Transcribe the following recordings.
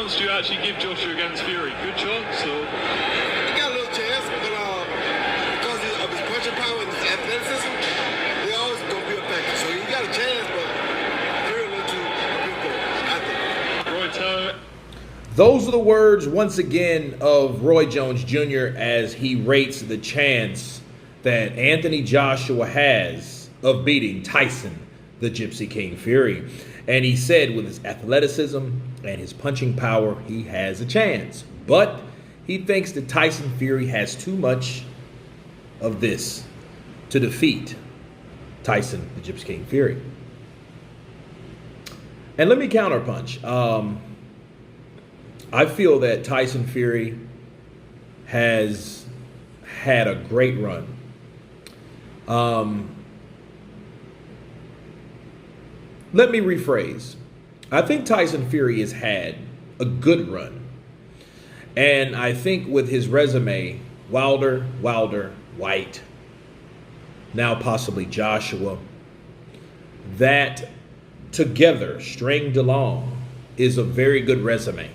chance do you actually give Joshua against Fury? Good chance, or? He got a little chance, but because of his punching power and his athleticism, they always gonna be effective. So he got a chance, but Fury a little too people, I think. Roy, tell Those are the words, once again, of Roy Jones Jr. as he rates the chance that Anthony Joshua has of beating Tyson, the Gypsy King Fury. And he said with his athleticism and his punching power, he has a chance. But he thinks that Tyson Fury has too much of this to defeat Tyson, the Gypsy King Fury. And let me counterpunch. I feel that Tyson Fury has had a great run. Let me rephrase. I think Tyson Fury has had a good run. And I think with his resume, Wilder, White, now possibly Joshua, that together, stringed along, is a very good resume.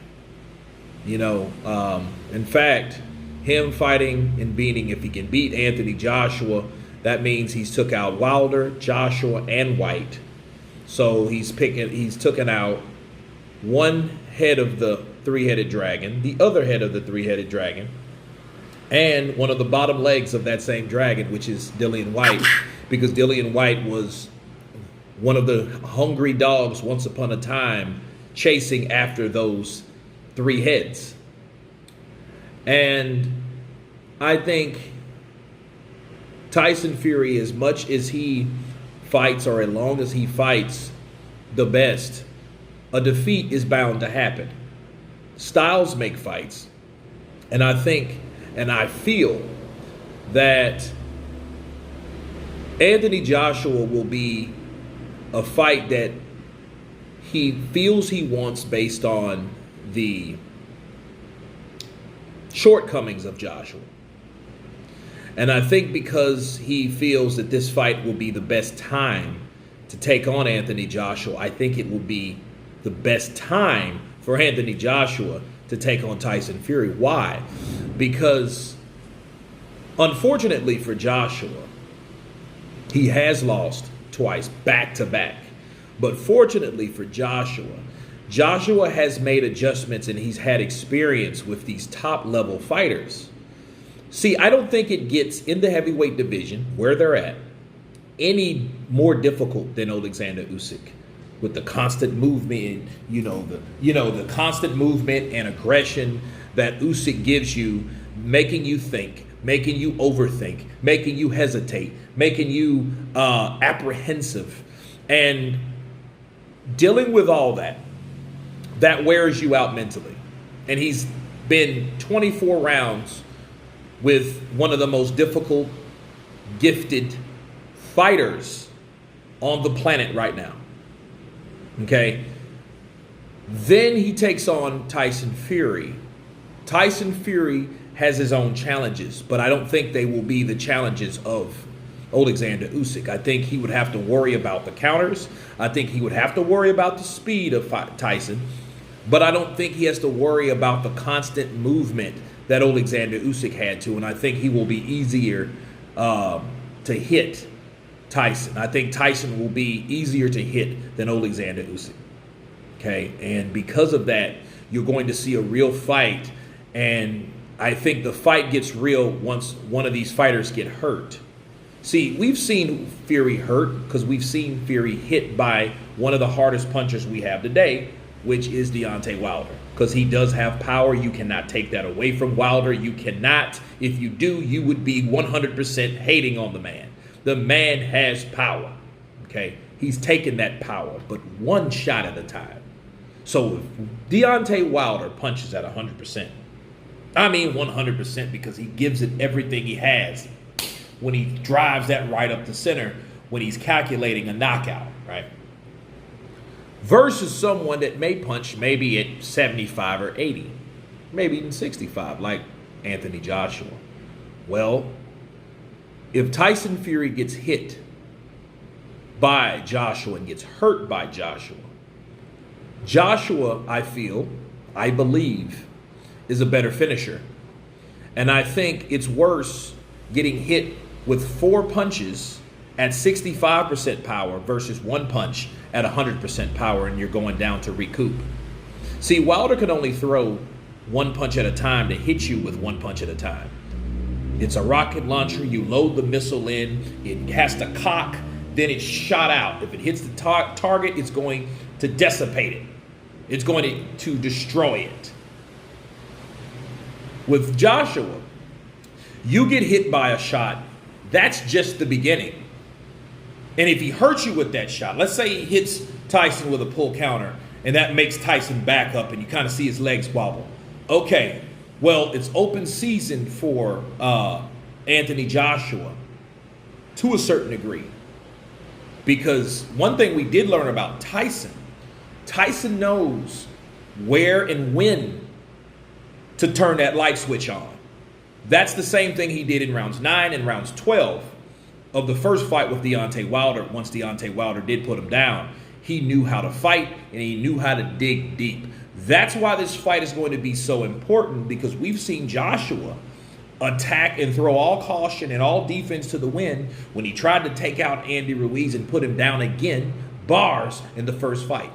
You know, in fact, him fighting and beating, if he can beat Anthony Joshua, that means he's took out Wilder, Joshua, and White. So he's taken out one head of the three-headed dragon, the other head of the three-headed dragon, and one of the bottom legs of that same dragon, which is Dillian White, because Dillian White was one of the hungry dogs once upon a time chasing after those three heads. And I think Tyson Fury, as much as he fights, or as long as he fights the best, a defeat is bound to happen. Styles make fights. And I think, and I feel that Anthony Joshua will be a fight that he feels he wants based on the shortcomings of Joshua. And I think because he feels that this fight will be the best time to take on Anthony Joshua, I think it will be the best time for Anthony Joshua to take on Tyson Fury. Why? Because unfortunately for Joshua, he has lost twice, back to back. But fortunately for Joshua, Joshua has made adjustments and he's had experience with these top level fighters. See, I don't think it gets in the heavyweight division where they're at any more difficult than Alexander Usyk, with the constant movement, the constant movement and aggression that Usyk gives you, making you think, making you overthink, making you hesitate, making you apprehensive, and dealing with all that wears you out mentally. And he's been 24 rounds with one of the most difficult, gifted fighters on the planet right now. Okay? Then he takes on Tyson Fury. Tyson Fury has his own challenges, but I don't think they will be the challenges of Alexander Usyk. I think he would have to worry about the counters. I think he would have to worry about the speed of Tyson. But I don't think he has to worry about the constant movement that Alexander Usyk had to. And I think he will be easier to hit Tyson. I think Tyson will be easier to hit than Alexander Usyk. Okay? And because of that, you're going to see a real fight. And I think the fight gets real once one of these fighters get hurt. See, we've seen Fury hurt because we've seen Fury hit by one of the hardest punchers we have today, which is Deontay Wilder. Because he does have power. You cannot take that away from Wilder. You cannot. If you do, you would be 100% hating on the man. The man has power. Okay? He's taken that power, but one shot at a time. So if Deontay Wilder punches at 100%, I mean 100%, because he gives it everything he has when he drives that right up the center, when he's calculating a knockout, right? Versus someone that may punch maybe at 75 or 80, maybe even 65, like Anthony Joshua. Well, if Tyson Fury gets hit by Joshua and gets hurt by Joshua, I feel, I believe, is a better finisher. And I think it's worse getting hit with 4 punches at 65% power versus 1 punch at 100% power, and you're going down to recoup. See, Wilder can only throw 1 punch at a time to hit you with 1 punch at a time. It's a rocket launcher. You load the missile in. It has to cock. Then it's shot out. If it hits the target, it's going to dissipate it. It's going to destroy it. With Joshua, you get hit by a shot, that's just the beginning. And if he hurts you with that shot, let's say he hits Tyson with a pull counter, and that makes Tyson back up, and you kind of see his legs wobble. Okay, well, it's open season for Anthony Joshua to a certain degree. Because one thing we did learn about Tyson knows where and when to turn that light switch on. That's the same thing he did in rounds 9 and rounds 12 of the first fight with Deontay Wilder. Once Deontay Wilder did put him down, he knew how to fight and he knew how to dig deep. That's why this fight is going to be so important, because we've seen Joshua attack and throw all caution and all defense to the wind when he tried to take out Andy Ruiz and put him down again, bars, in the first fight.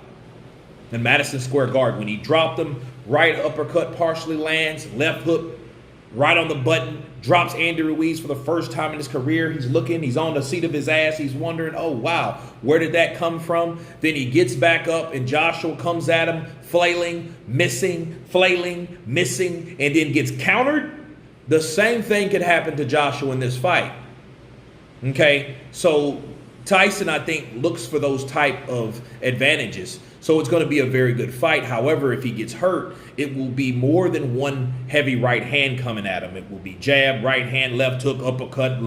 In Madison Square Garden, when he dropped him, right uppercut partially lands, left hook right on the button, drops Andy Ruiz for the first time in his career. He's looking, he's on the seat of his ass, he's wondering, oh wow, where did that come from? Then he gets back up and Joshua comes at him, flailing, missing, and then gets countered. The same thing could happen to Joshua in this fight. Okay, so Tyson, I think, looks for those type of advantages. So it's going to be a very good fight. However, if he gets hurt, it will be more than one heavy right hand coming at him. It will be jab, right hand, left hook, uppercut,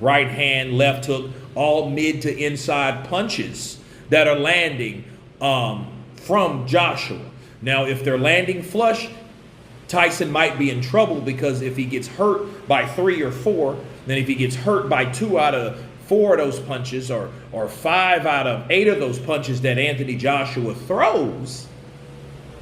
right hand, left hook, all mid to inside punches that are landing from Joshua. Now, if they're landing flush, Tyson might be in trouble, because if he gets hurt by 3 or 4, then if he gets hurt by 2 out of 4 of those punches, or 5 out of 8 of those punches that Anthony Joshua throws,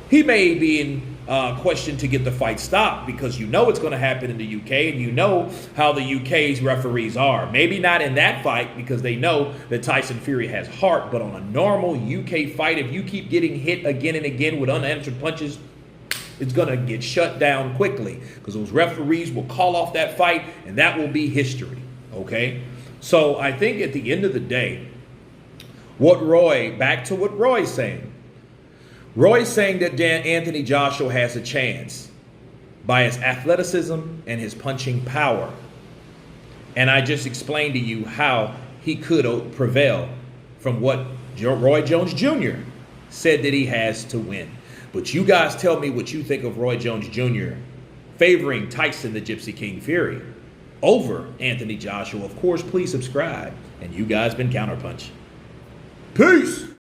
he may be in question to get the fight stopped, because you know it's going to happen in the UK, and you know how the UK's referees are. Maybe not in that fight, because they know that Tyson Fury has heart, but on a normal UK fight, if you keep getting hit again and again with unanswered punches, it's going to get shut down quickly, because those referees will call off that fight, and that will be history, okay? So I think at the end of the day, back to what Roy's saying. Roy's saying that Anthony Joshua has a chance by his athleticism and his punching power. And I just explained to you how he could prevail from what Roy Jones Jr. said that he has to win. But you guys tell me what you think of Roy Jones Jr. favoring Tyson the Gypsy King Fury over Anthony Joshua. Of course, please subscribe. And you guys been Counterpunched. Peace!